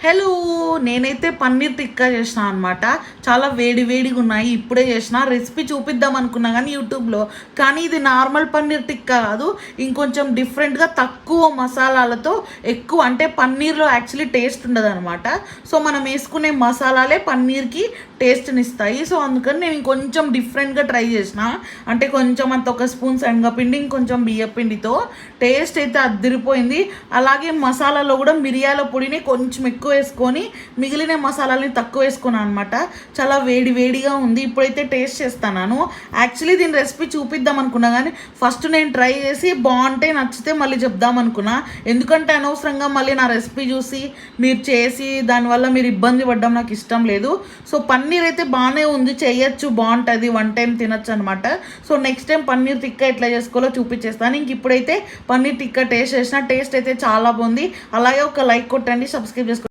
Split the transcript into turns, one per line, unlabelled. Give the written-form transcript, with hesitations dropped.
Hello, నేనైతే పన్నీర్ టిక్కా చేసిన అనమాట. చాలా వేడి వేడిగా ఉన్నాయి. ఇప్పుడే చేసిన రెసిపీ చూపిద్దాం అనుకున్నా కానీ యూట్యూబ్లో. కానీ ఇది నార్మల్ పన్నీర్ టిక్కా కాదు, ఇంకొంచెం డిఫరెంట్గా తక్కువ మసాలాలతో ఎక్కువ, అంటే పన్నీర్లో యాక్చువల్లీ టేస్ట్ ఉండదు అనమాట. సో మనం వేసుకునే మసాలాలే పన్నీర్కి టేస్ట్ని ఇస్తాయి. సో అందుకని నేను ఇంకొంచెం డిఫరెంట్గా ట్రై చేసిన. అంటే కొంచెం అంత ఒక స్పూన్ శనగపిండి, ఇంకొంచెం బియ్యపిండితో టేస్ట్ అయితే అద్దిరిపోయింది. అలాగే మసాలాలో కూడా మిరియాల పొడిని కొంచెం ఎక్కువ వేసుకొని మిగిలిన మసాలాలని తక్కువ వేసుకున్నాను అనమాట. చాలా వేడి వేడిగా ఉంది. ఇప్పుడైతే టేస్ట్ చేస్తున్నాను. యాక్చువల్లీ దీని రెసిపీ చూపిద్దాం అనుకున్నా కానీ ఫస్ట్ నేను ట్రై చేసి బాగుంటే నచ్చితే మళ్ళీ చెప్దాం అనుకున్నా. ఎందుకంటే అనవసరంగా మళ్ళీ నా రెసిపీ చూసి మీరు చేసి దానివల్ల మీరు ఇబ్బంది పడ్డం నాకు ఇష్టం లేదు. సో పన్నీర్ అయితే బాగానే ఉంది, చేయొచ్చు, బాగుంటుంది, 1 టైం తినచ్చు అనమాట. So next time paneer tikka ఎట్లా చేసుకోవాలో చూపించేస్తాను. ఇంక ఇప్పుడైతే పన్నీర్ టిక్కా టేస్ట్ చేసిన, టేస్ట్ అయితే చాలా బాగుంది. అలాగే ఒక లైక్ కొట్టండి, సబ్స్క్రైబ్ చేసుకోండి.